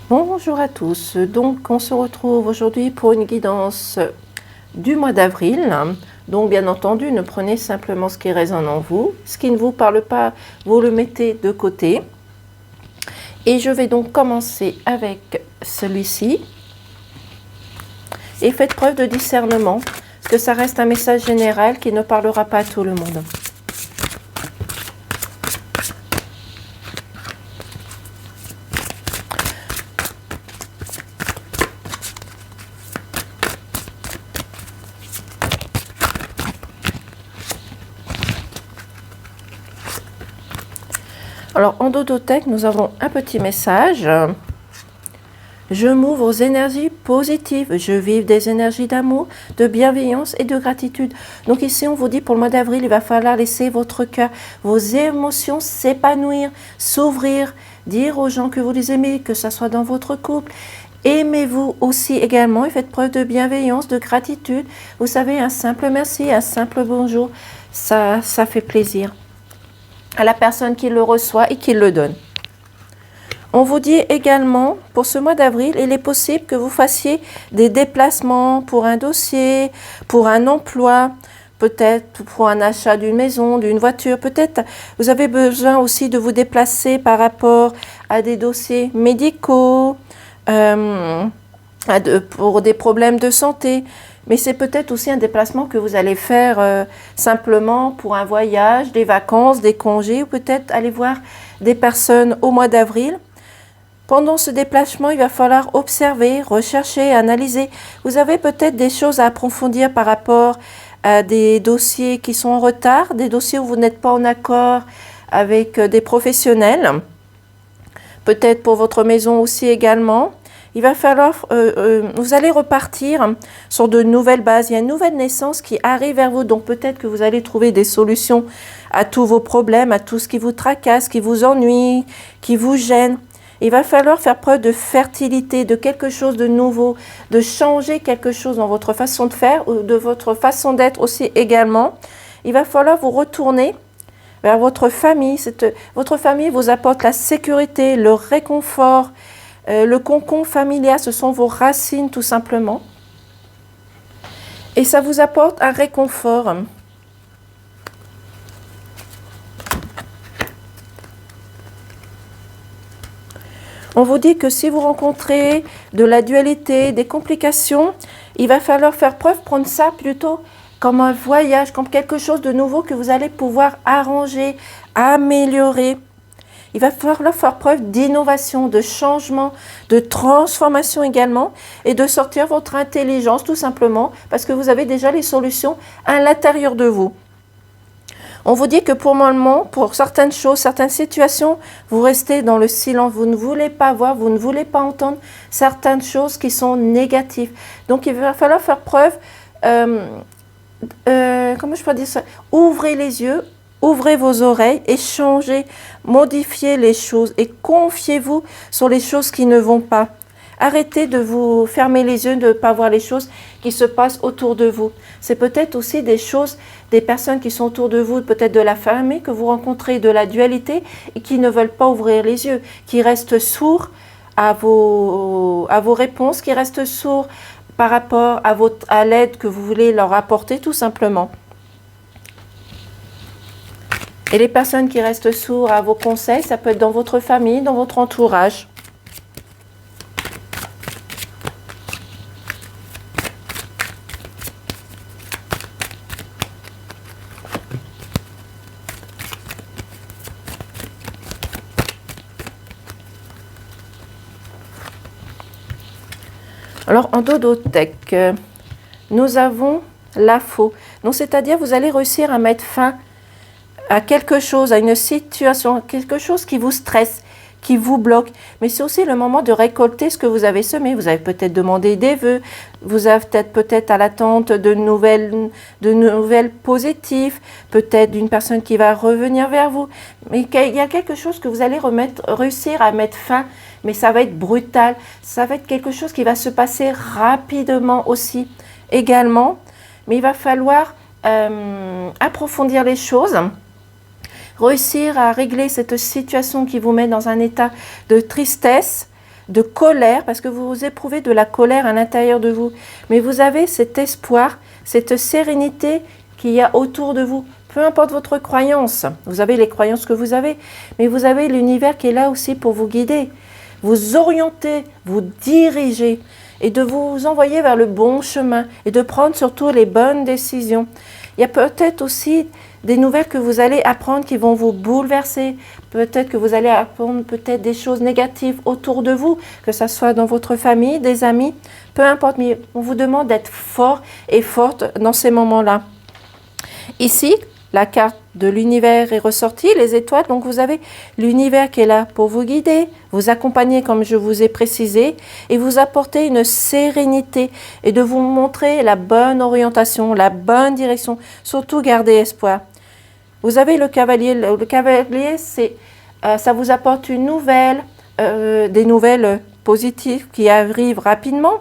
Bonjour à tous, donc on se retrouve aujourd'hui pour une guidance du mois d'avril. Donc bien entendu, ne prenez simplement ce qui résonne en vous, ce qui ne vous parle pas, vous le mettez de côté. Et je vais donc commencer avec celui-ci. Et faites preuve de discernement, parce que ça reste un message général qui ne parlera pas à tout le monde. Alors, en dodothèque, nous avons un petit message. Je m'ouvre aux énergies positives. Je vis des énergies d'amour, de bienveillance et de gratitude. Donc ici, on vous dit pour le mois d'avril, il va falloir laisser votre cœur, vos émotions s'épanouir, s'ouvrir, dire aux gens que vous les aimez, que ce soit dans votre couple. Aimez-vous aussi également et faites preuve de bienveillance, de gratitude. Vous savez, un simple merci, un simple bonjour, ça fait plaisir à la personne qui le reçoit et qui le donne. On vous dit également, pour ce mois d'avril, il est possible que vous fassiez des déplacements pour un dossier, pour un emploi, peut-être pour un achat d'une maison, d'une voiture. Peut-être vous avez besoin aussi de vous déplacer par rapport à des dossiers médicaux, pour des problèmes de santé. Mais c'est peut-être aussi un déplacement que vous allez faire simplement pour un voyage, des vacances, des congés, ou peut-être aller voir des personnes au mois d'avril. Pendant ce déplacement, il va falloir observer, rechercher, analyser. Vous avez peut-être des choses à approfondir par rapport à des dossiers qui sont en retard, des dossiers où vous n'êtes pas en accord avec des professionnels. Peut-être pour votre maison aussi également. Il va falloir, vous allez repartir sur de nouvelles bases. Il y a une nouvelle naissance qui arrive vers vous. Donc peut-être que vous allez trouver des solutions à tous vos problèmes, à tout ce qui vous tracasse, qui vous ennuie, qui vous gêne. Il va falloir faire preuve de fertilité, de quelque chose de nouveau, de changer quelque chose dans votre façon de faire ou de votre façon d'être aussi également. Il va falloir vous retourner vers votre famille. Votre famille vous apporte la sécurité, le réconfort, le cocon familial, ce sont vos racines tout simplement. Et ça vous apporte un réconfort. On vous dit que si vous rencontrez de la dualité, des complications, il va falloir faire preuve, prendre ça plutôt comme un voyage, comme quelque chose de nouveau que vous allez pouvoir arranger, améliorer. Il va falloir faire preuve d'innovation, de changement, de transformation également et de sortir votre intelligence tout simplement parce que vous avez déjà les solutions à l'intérieur de vous. On vous dit que pour le moment, pour certaines choses, certaines situations, vous restez dans le silence. Vous ne voulez pas voir, vous ne voulez pas entendre certaines choses qui sont négatives. Donc, il va falloir faire preuve, comment je peux dire ça? Ouvrez les yeux, ouvrez vos oreilles et changez, modifiez les choses et confiez-vous sur les choses qui ne vont pas. Arrêtez de vous fermer les yeux, de ne pas voir les choses qui se passent autour de vous. C'est peut-être aussi des choses, des personnes qui sont autour de vous, peut-être de la famille que vous rencontrez, de la dualité, et qui ne veulent pas ouvrir les yeux, qui restent sourds à vos réponses, qui restent sourds par rapport à l'aide que vous voulez leur apporter tout simplement. Et les personnes qui restent sourds à vos conseils, ça peut être dans votre famille, dans votre entourage. Alors, en dodothèque, nous avons la faux. Donc, c'est-à-dire, vous allez réussir à mettre fin à quelque chose, à une situation, quelque chose qui vous stresse, qui vous bloque. Mais c'est aussi le moment de récolter ce que vous avez semé. Vous avez peut-être demandé des vœux, vous avez peut-être à l'attente de nouvelles positives, peut-être d'une personne qui va revenir vers vous. Mais il y a quelque chose que vous allez réussir à mettre fin, mais ça va être brutal. Ça va être quelque chose qui va se passer rapidement aussi, également. Mais il va falloir approfondir les choses. Réussir à régler cette situation qui vous met dans un état de tristesse, de colère, parce que vous éprouvez de la colère à l'intérieur de vous. Mais vous avez cet espoir, cette sérénité qu'il y a autour de vous. Peu importe votre croyance, vous avez les croyances que vous avez, mais vous avez l'univers qui est là aussi pour vous guider, vous orienter, vous diriger et de vous envoyer vers le bon chemin et de prendre surtout les bonnes décisions. Il y a peut-être aussi des nouvelles que vous allez apprendre qui vont vous bouleverser. Peut-être que vous allez apprendre peut-être des choses négatives autour de vous, que ce soit dans votre famille, des amis, peu importe, mais on vous demande d'être fort et forte dans ces moments-là. Ici, la carte de l'univers est ressortie, les étoiles, donc vous avez l'univers qui est là pour vous guider, vous accompagner comme je vous ai précisé et vous apporter une sérénité et de vous montrer la bonne orientation, la bonne direction, surtout gardez espoir. Vous avez le cavalier, ça vous apporte une nouvelle, des nouvelles positives qui arrivent rapidement.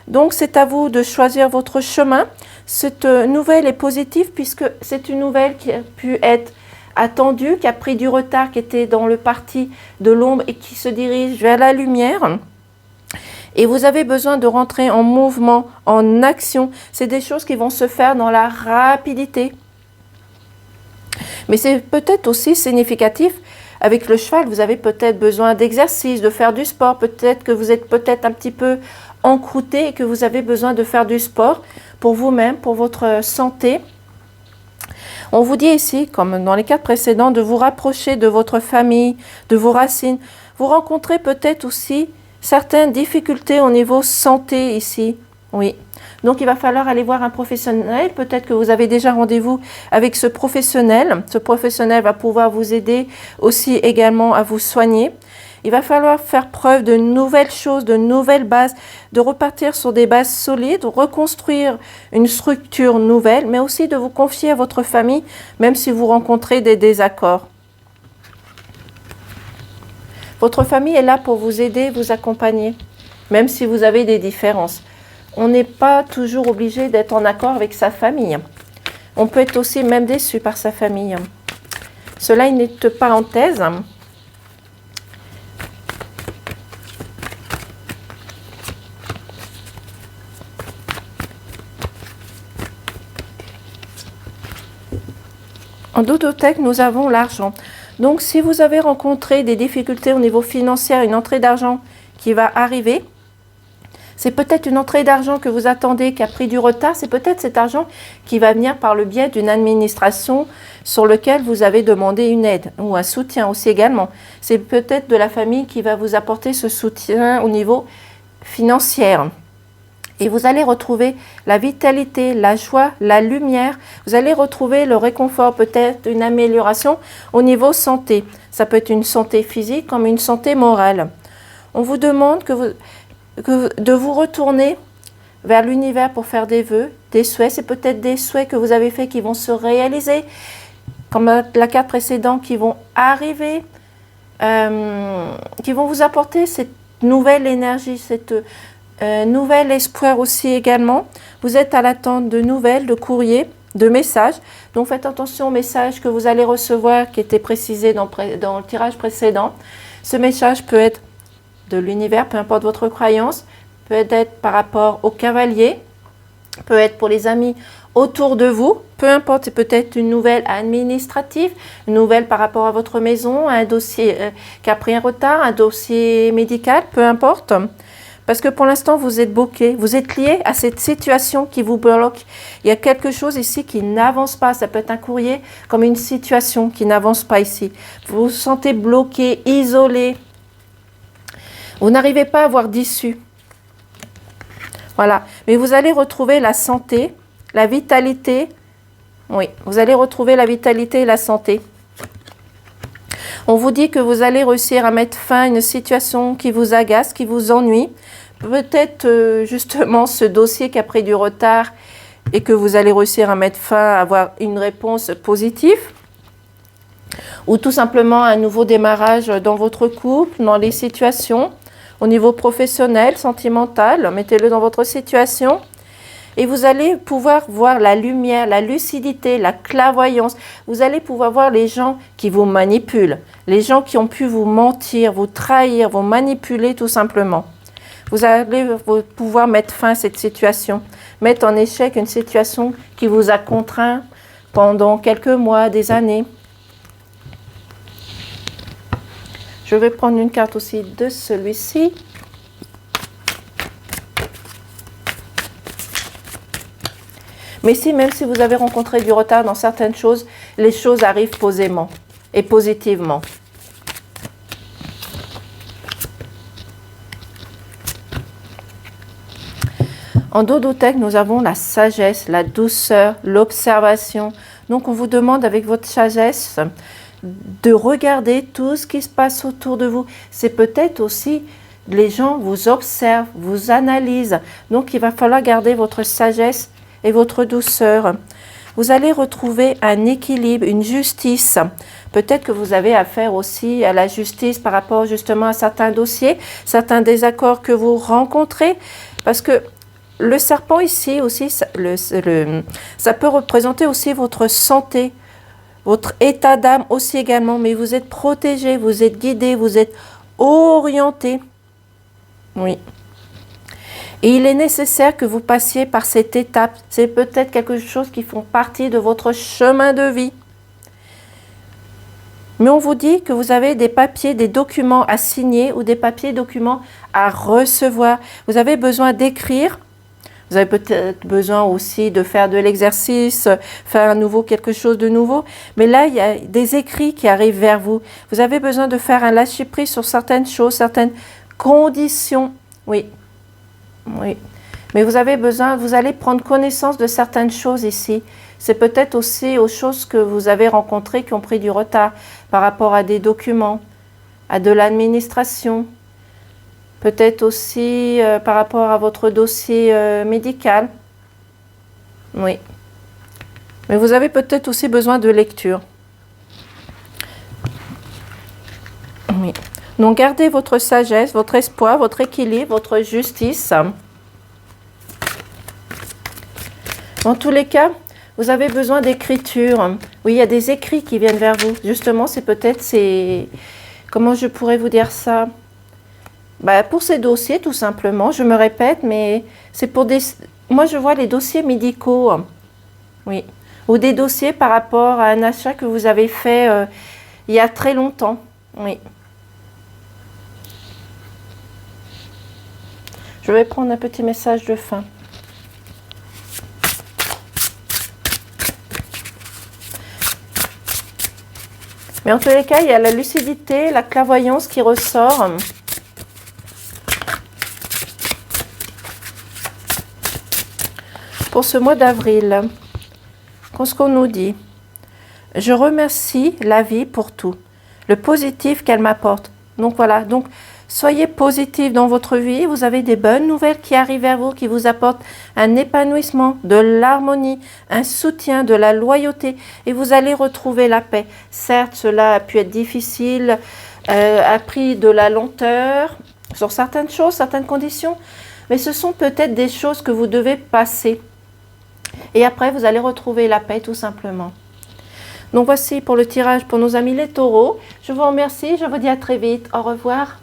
Donc c'est à vous de choisir votre chemin. Cette nouvelle est positive puisque c'est une nouvelle qui a pu être attendue, qui a pris du retard, qui était dans le parti de l'ombre et qui se dirige vers la lumière. Et vous avez besoin de rentrer en mouvement, en action. C'est des choses qui vont se faire dans la rapidité. Mais c'est peut-être aussi significatif. Avec le cheval, vous avez peut-être besoin d'exercice, de faire du sport. Peut-être que vous êtes peut-être un petit peu encrouté et que vous avez besoin de faire du sport pour vous-même, pour votre santé. On vous dit ici, comme dans les cartes précédentes, de vous rapprocher de votre famille, de vos racines. Vous rencontrez peut-être aussi certaines difficultés au niveau santé ici. Oui. Donc, il va falloir aller voir un professionnel. Peut-être que vous avez déjà rendez-vous avec ce professionnel. Ce professionnel va pouvoir vous aider aussi également à vous soigner. Il va falloir faire preuve de nouvelles choses, de nouvelles bases, de repartir sur des bases solides, reconstruire une structure nouvelle, mais aussi de vous confier à votre famille, même si vous rencontrez des désaccords. Votre famille est là pour vous aider, vous accompagner, même si vous avez des différences. On n'est pas toujours obligé d'être en accord avec sa famille. On peut être aussi même déçu par sa famille. Cela est une parenthèse. En dodothèque, nous avons l'argent. Donc, si vous avez rencontré des difficultés au niveau financier, une entrée d'argent qui va arriver, c'est peut-être une entrée d'argent que vous attendez, qui a pris du retard. C'est peut-être cet argent qui va venir par le biais d'une administration sur laquelle vous avez demandé une aide ou un soutien aussi également. C'est peut-être de la famille qui va vous apporter ce soutien au niveau financier. Et vous allez retrouver la vitalité, la joie, la lumière. Vous allez retrouver le réconfort, peut-être une amélioration au niveau santé. Ça peut être une santé physique comme une santé morale. On vous demande de vous retourner vers l'univers pour faire des vœux, des souhaits. C'est peut-être des souhaits que vous avez faits qui vont se réaliser, comme la carte précédente, qui vont arriver, qui vont vous apporter cette nouvelle énergie, cette nouvel espoir aussi également. Vous êtes à l'attente de nouvelles, de courriers, de messages. Donc faites attention aux messages que vous allez recevoir qui étaient précisés dans le tirage précédent. Ce message peut être de l'univers, peu importe votre croyance, peut être par rapport au cavalier, peut être pour les amis autour de vous, peu importe, c'est peut-être une nouvelle administrative, une nouvelle par rapport à votre maison, un dossier qui a pris un retard, un dossier médical, peu importe. Parce que pour l'instant, vous êtes bloqué, vous êtes lié à cette situation qui vous bloque. Il y a quelque chose ici qui n'avance pas. Ça peut être un courrier comme une situation qui n'avance pas ici. Vous vous sentez bloqué, isolé. Vous n'arrivez pas à voir d'issue. Voilà. Mais vous allez retrouver la santé, la vitalité. Oui, vous allez retrouver la vitalité et la santé. On vous dit que vous allez réussir à mettre fin à une situation qui vous agace, qui vous ennuie. Peut-être justement ce dossier qui a pris du retard et que vous allez réussir à mettre fin, à avoir une réponse positive. Ou tout simplement un nouveau démarrage dans votre couple, dans les situations, au niveau professionnel, sentimental. Mettez-le dans votre situation. Et vous allez pouvoir voir la lumière, la lucidité, la clairvoyance. Vous allez pouvoir voir les gens qui vous manipulent, les gens qui ont pu vous mentir, vous trahir, vous manipuler tout simplement. Vous allez pouvoir mettre fin à cette situation, mettre en échec une situation qui vous a contraint pendant quelques mois, des années. Je vais prendre une carte aussi de celui-ci. Mais si, même si vous avez rencontré du retard dans certaines choses, les choses arrivent posément et positivement. En Dodotech, nous avons la sagesse, la douceur, l'observation. Donc, on vous demande avec votre sagesse de regarder tout ce qui se passe autour de vous. C'est peut-être aussi, les gens vous observent, vous analysent. Donc, il va falloir garder votre sagesse et votre douceur. Vous allez retrouver un équilibre, une justice. Peut-être que vous avez affaire aussi à la justice par rapport justement à certains dossiers, certains désaccords que vous rencontrez. Parce que le serpent ici aussi, ça peut représenter aussi votre santé, votre état d'âme aussi également. Mais vous êtes protégé, vous êtes guidé, vous êtes orienté. Oui. Et il est nécessaire que vous passiez par cette étape. C'est peut-être quelque chose qui font partie de votre chemin de vie. Mais on vous dit que vous avez des papiers, des documents à signer ou des papiers, documents à recevoir. Vous avez besoin d'écrire. Vous avez peut-être besoin aussi de faire de l'exercice, faire à nouveau quelque chose de nouveau. Mais là, il y a des écrits qui arrivent vers vous. Vous avez besoin de faire un lâcher-prise sur certaines choses, certaines conditions. Oui. Oui, mais vous avez besoin, vous allez prendre connaissance de certaines choses ici. C'est peut-être aussi aux choses que vous avez rencontrées qui ont pris du retard par rapport à des documents, à de l'administration. Peut-être aussi par rapport à votre dossier médical. Oui. Mais vous avez peut-être aussi besoin de lecture. Oui. Donc, gardez votre sagesse, votre espoir, votre équilibre, votre justice. En tous les cas, vous avez besoin d'écriture. Oui, il y a des écrits qui viennent vers vous. Justement, c'est peut-être, comment je pourrais vous dire ça? Pour ces dossiers, tout simplement. Je me répète, mais c'est pour des... Moi, je vois les dossiers médicaux. Oui. Ou des dossiers par rapport à un achat que vous avez fait il y a très longtemps. Oui. Je vais prendre un petit message de fin. Mais en tous les cas, il y a la lucidité, la clairvoyance qui ressort. Pour ce mois d'avril, qu'est-ce qu'on nous dit? Je remercie la vie pour tout, le positif qu'elle m'apporte. Donc voilà, donc soyez positif dans votre vie, vous avez des bonnes nouvelles qui arrivent vers vous, qui vous apportent un épanouissement, de l'harmonie, un soutien, de la loyauté et vous allez retrouver la paix. Certes, cela a pu être difficile, a pris de la lenteur sur certaines choses, certaines conditions, mais ce sont peut-être des choses que vous devez passer. Et après, vous allez retrouver la paix tout simplement. Donc voici pour le tirage pour nos amis les taureaux. Je vous remercie, je vous dis à très vite. Au revoir.